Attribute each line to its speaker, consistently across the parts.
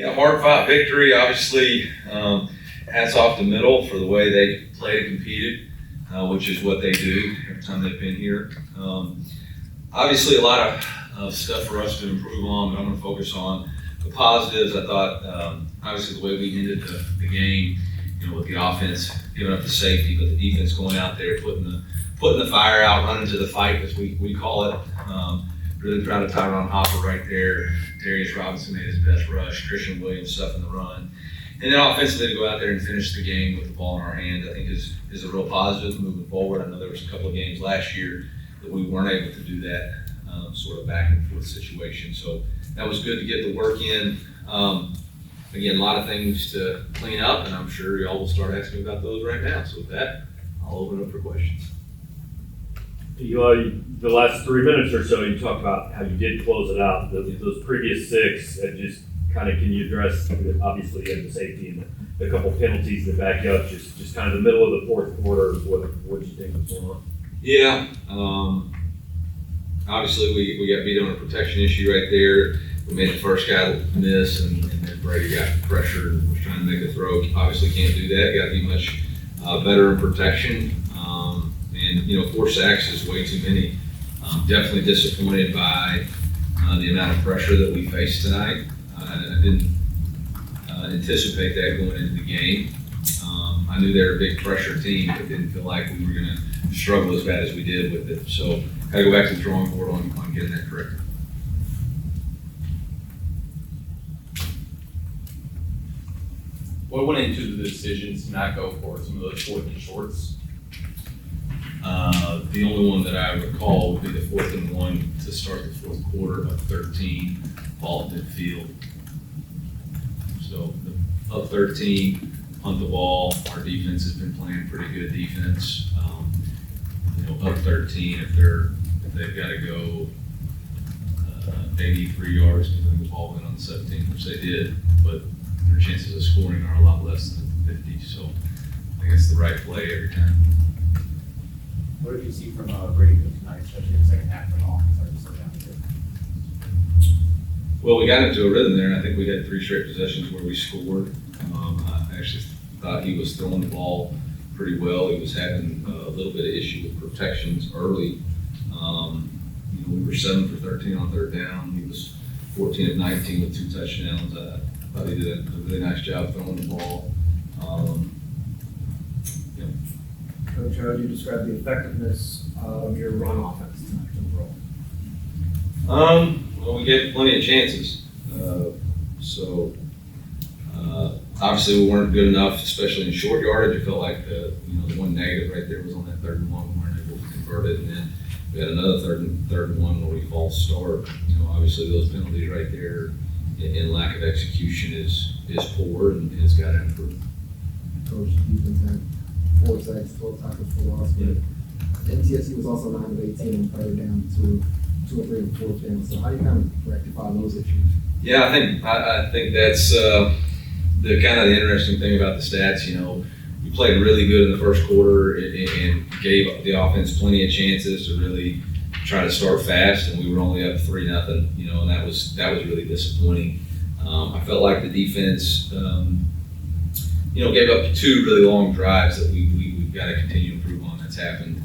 Speaker 1: Yeah, hard fought victory. Obviously, hats off to Middle for the way they played and competed, which is what they do every time they've been here. Obviously, a lot of stuff for us to improve on, but I'm going to focus on the positives. I thought, obviously, the way we ended the game, with the offense giving up the safety, but the defense going out there, putting the fire out, running to the fight, as we call it. Really proud of Tyron Hopper right there. Darius Robinson made his best rush. Christian Williams stuffing the run. And then offensively to go out there and finish the game with the ball in our hand, I think is a real positive moving forward. I know there was a couple of games last year that we weren't able to do that sort of back and forth situation. So that was good to get the work in. Again, a lot of things to clean up, and I'm sure y'all will start asking about those right now. So with that, I'll open up for questions.
Speaker 2: Eli, the last 3 minutes or so, you talked about how you did close it out. Those previous 6, and just kind of, can you address, obviously, you had the safety and the couple penalties that back you up, just kind of the middle of the fourth quarter, what do you think was going on?
Speaker 1: Yeah, obviously we got beat on a protection issue right there. We made the first guy miss, and then Brady got pressured and was trying to make a throw. Obviously can't do that. Got to be much better in protection. And 4 sacks is way too many. Definitely disappointed by the amount of pressure that we faced tonight. I didn't anticipate that going into the game. I knew they were a big pressure team, but didn't feel like we were going to struggle as bad as we did with it. So got to go back to the drawing board on getting that corrected.
Speaker 3: What went into the decision to not go for some of those 4th and shorts?
Speaker 1: The only one that I recall would be the 4th and 1 to start the fourth quarter of 13, ball at midfield. So up 13, punt the ball. Our defense has been playing pretty good defense. Up 13, if they've got to go 83 yards to bring the ball in on the 17, which they did, but their chances of scoring are a lot less than 50. So I think it's the right play every time.
Speaker 4: What did you see from Brady tonight, especially in the second half when offense started to slow down a bit?
Speaker 1: Well, we got into a rhythm there, and I think we had 3 straight possessions where we scored. I actually thought he was throwing the ball pretty well. He was having a little bit of issue with protections early. We were 7 for 13 on 3rd down. He was 14 of 19 with 2 touchdowns. I thought he did a really nice job throwing the ball.
Speaker 5: Coach, how would you describe the effectiveness of your run offense tonight overall?
Speaker 1: Well, we gave plenty of chances. Obviously we weren't good enough, especially in short yardage. I felt like the one negative right there was on that 3rd and 1. We weren't able to convert it, and then we had another third and 1 where we false start. Obviously those penalties right there and lack of execution is poor, and it's got to improve.
Speaker 5: Coach, defense had 4 sacks, 12 tackles for loss, but MTSU was also 9 of 18 on 3rd down, 2 or 3 on 4th down. So how do you kind of rectify those issues?
Speaker 1: Yeah, I think that's the kind of the interesting thing about the stats. We played really good in the first quarter and gave the offense plenty of chances to really try to start fast, and we were only up 3-0. And that was really disappointing. I felt like the defense, gave up 2 really long drives that we've got to continue to improve on. That's happened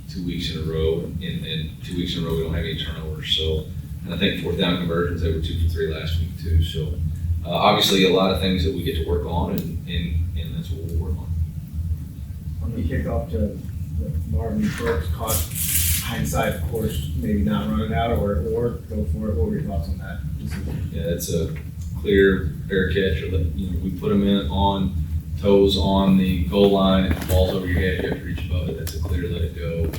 Speaker 1: 2 weeks in a row, and 2 weeks in a row we don't have any turnovers. So, and I think 4th down conversions, they were 2 for 3 last week too. So obviously a lot of things that we get to work on, and that's what we'll work on.
Speaker 5: On the kickoff to Marvin Brooks, caught hindsight, of course, maybe not running out or go for it. What were your thoughts on that decision?
Speaker 1: Yeah, it's a clear fair catch. We put them in on toes on the goal line. If the ball's over your head, you have to reach above it. That's a clear let it go.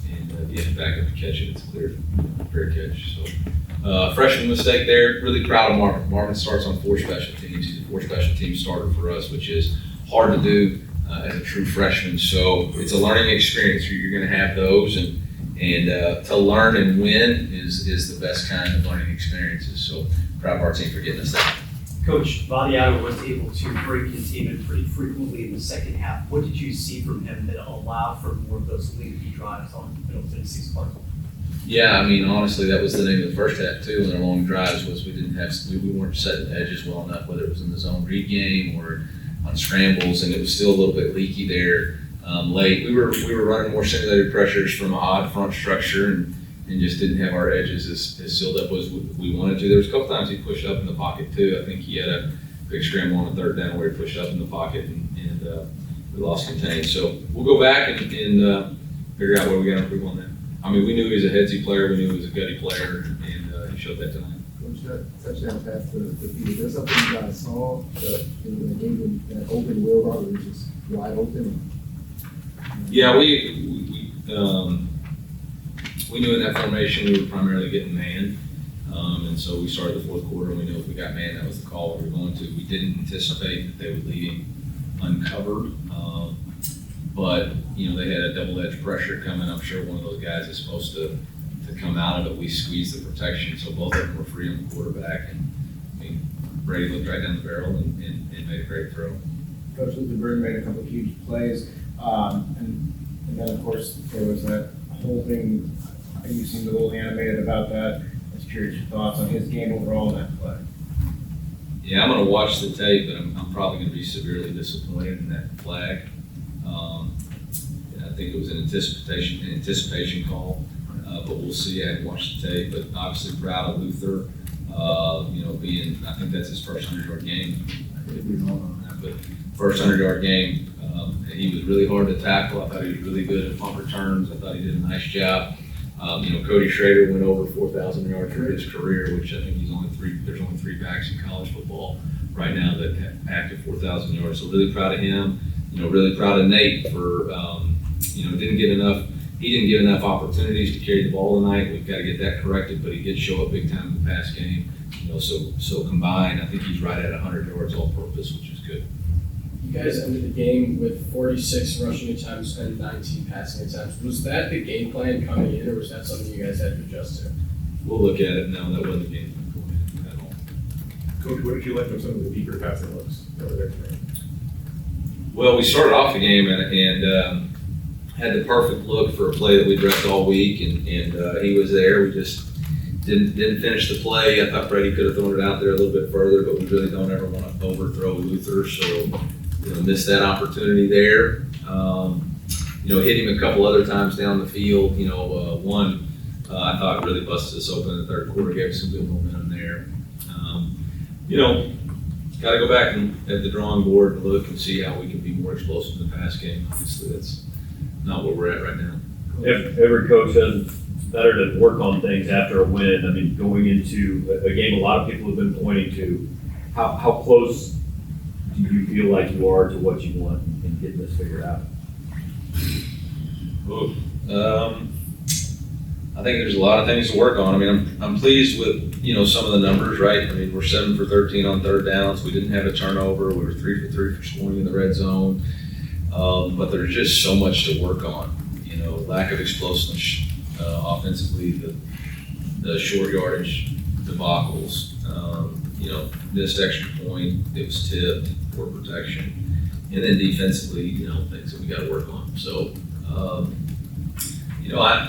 Speaker 1: And you have to back up to catch it. It's a clear fair catch. So freshman mistake there. Really proud of Marvin. Marvin starts on 4 special teams. He's a 4 special team starter for us, which is hard to do as a true freshman. So it's a learning experience. You're going to have those, and to learn and win is the best kind of learning experiences. So proud of our team for getting us there.
Speaker 6: Coach, Vadiato was able to break containment pretty frequently in the second half. What did you see from him that allowed for more of those lead drives on Middle Tennessee's part?
Speaker 1: Yeah, I mean, honestly, that was the name of the first half too, in our long drives, was we weren't setting edges well enough, whether it was in the zone read game or on scrambles, and it was still a little bit leaky there, late. We were running more simulated pressures from an odd front structure and just didn't have our edges as sealed up as we wanted to. There was a couple times he pushed up in the pocket too. I think he had a big scramble on a third down where he pushed up in the pocket and we lost contain. So we'll go back and figure out where we got to improve on that. I mean, we knew he was a headsy player, we knew he was a gutty player, and he showed that tonight.
Speaker 5: Coach, that touchdown pass to Peter, there's something you guys saw that, that gave him that open wheel route where he was just wide open?
Speaker 1: Yeah, we knew in that formation we were primarily getting man, and so we started the fourth quarter and we knew if we got man, that was the call we were going to. We didn't anticipate that they would leave him uncovered, but they had a double-edged pressure coming. I'm sure one of those guys is supposed to come out of it. We squeezed the protection, so both of them were free on the quarterback, and I mean, Brady looked right down the barrel and made a great throw.
Speaker 7: Coach Luther made a couple of huge plays, and then of course there was that whole thing. You seemed a little animated about that. I was curious your thoughts on his game overall in that play.
Speaker 1: Yeah, I'm going to watch the tape, but I'm probably going to be severely disappointed in that flag. I think it was an anticipation call, but we'll see. I haven't watched the tape, but obviously proud of Luther. I think that's his first 100-yard game. I could be wrong on that, but first 100-yard game. He was really hard to tackle. I thought he was really good at punt returns. I thought he did a nice job. Cody Schrader went over 4,000 yards for his career, which I think there's only three backs in college football right now that have active 4,000 yards. So really proud of him. Really proud of Nate for, he didn't get enough opportunities to carry the ball tonight. We've got to get that corrected, but he did show up big time in the pass game. So combined, I think he's right at 100 yards all purpose, which is good.
Speaker 8: You guys ended the game with 46 rushing attempts and 19 passing attempts. Was that the game plan coming in, or was that something you guys had to adjust to?
Speaker 1: We'll look at it now. That wasn't the game plan going in at all.
Speaker 9: Coach, what did you like from some of the deeper passing looks over there tonight?
Speaker 1: Well, we started off the game and had the perfect look for a play that we dressed all week, and he was there. We just didn't finish the play. I thought Brady could have thrown it out there a little bit further, but we really don't ever want to overthrow Luther, so missed that opportunity there. Hit him a couple other times down the field. One I thought really busted us open in the third quarter, gave us some good momentum there. Got to go back and at the drawing board and look and see how we can be more explosive in the pass game. Obviously, that's not where we're at right now.
Speaker 2: Every coach says it's better to work on things after a win. I mean, going into a game, a lot of people have been pointing to how close do you feel like you are to what you want and getting this figured out?
Speaker 1: I think there's a lot of things to work on. I mean, I'm pleased with, some of the numbers, right? I mean, we're 7 for 13 on third downs. We didn't have a turnover. We were 3 for 3 for scoring in the red zone. But there's just so much to work on. Lack of explosiveness offensively, the short yardage debacles, missed extra point, it was tipped, poor protection. And then defensively, things that we got to work on. So,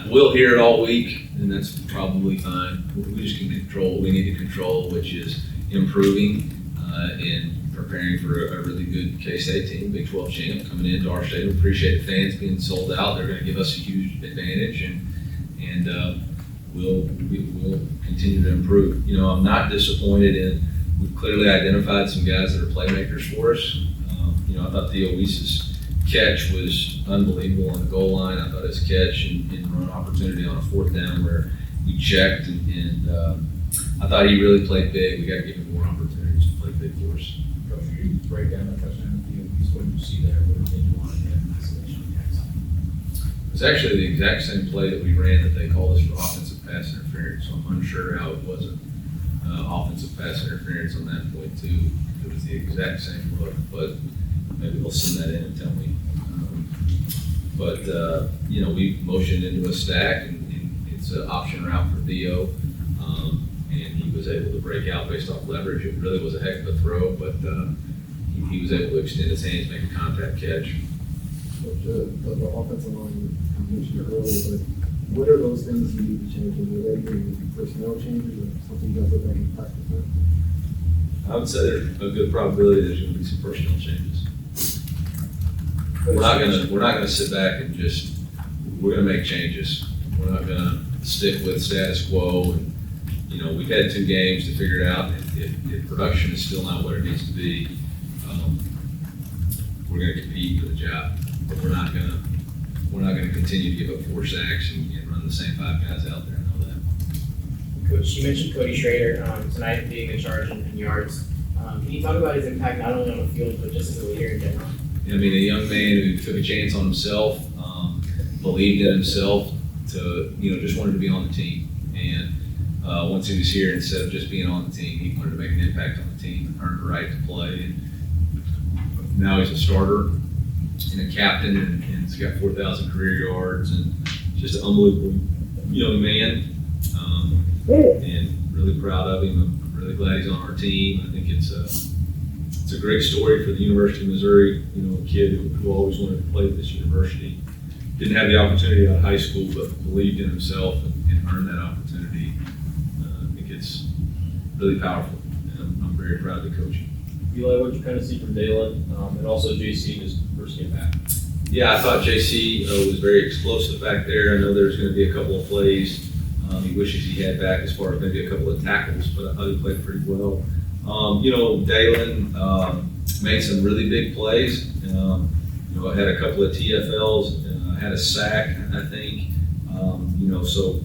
Speaker 1: we'll hear it all week, and that's probably fine. We just can control what we need to control, which is improving and preparing for a really good K-State team, Big 12 champ, coming into our stadium. Appreciate the fans being sold out. They're going to give us a huge advantage, and we'll continue to improve. I'm not disappointed in. We've clearly identified some guys that are playmakers for us. I thought Theo Weiss's catch was unbelievable on the goal line. I thought his catch and run opportunity on a fourth down where we checked, and I thought he really played big. We got to give him more opportunities to play big for us.
Speaker 4: Coach, you break down that touchdown at the end. What did you see there? What did you want to get in isolation?
Speaker 1: It was actually the exact same play that we ran that they called us for offensive pass interference. So I'm unsure how it wasn't offensive pass interference on that point too. It was the exact same look, but maybe they'll send that in and tell me. We motioned into a stack, and it's an option route for Theo, and he was able to break out based off leverage. It really was a heck of a throw, but he was able to extend his hands, make a contact catch.
Speaker 5: The offensive line, you mentioned it earlier, but What are those things you need to change? Are they going to be personnel changes or something you guys look like in practice now?
Speaker 1: I would say there's a good probability there's gonna be some personnel changes. We're not gonna sit back and we're gonna make changes. We're not gonna stick with status quo and, we've had 2 games to figure it out. If production is still not what it needs to be, we're gonna compete for the job. But we're not gonna continue to give up 4 sacks and run the same 5 guys out there and all that.
Speaker 10: Coach, you mentioned Cody Schrader tonight being in charge in yards. Can you talk about his impact not only on the field but just as a leader in general?
Speaker 1: I mean, a young man who took a chance on himself, believed in himself, just wanted to be on the team. And once he was here, instead of just being on the team, he wanted to make an impact on the team and earn the right to play. And now he's a starter and a captain, and he's got 4,000 career yards, and just an unbelievable young man. And really proud of him. I'm really glad he's on our team. I think it's a great story for the University of Missouri. A kid who always wanted to play at this university. Didn't have the opportunity out of high school, but believed in himself and earned that opportunity. I think it's really powerful, and I'm very proud to coach him.
Speaker 2: Eli, what did you kind of see from Dalen, and also JC in his first game back?
Speaker 1: Yeah, I thought JC was very explosive back there. I know there's going to be a couple of plays he wishes he had back as far as maybe a couple of tackles, but I thought he played pretty well. Dalen made some really big plays. I had a couple of TFLs, had a sack, I think. So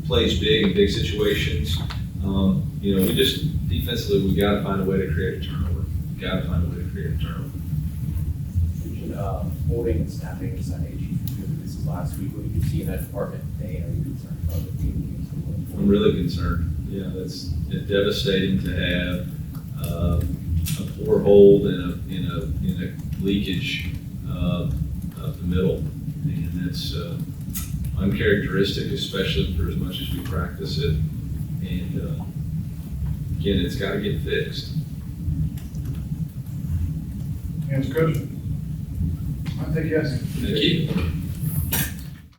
Speaker 1: plays big in big situations. We just defensively, we got to find a way to create a turnover.
Speaker 4: Mentioned holding and snapping aside. This is last week. What did you see in that department today? Are you concerned about the team?
Speaker 1: I'm really concerned. Yeah, it's devastating to have a poor hold in a leakage of the middle, and that's uncharacteristic, especially for as much as we practice it. And again, it's got to get fixed.
Speaker 9: Yes, Coach. I think yes.
Speaker 1: Thank you.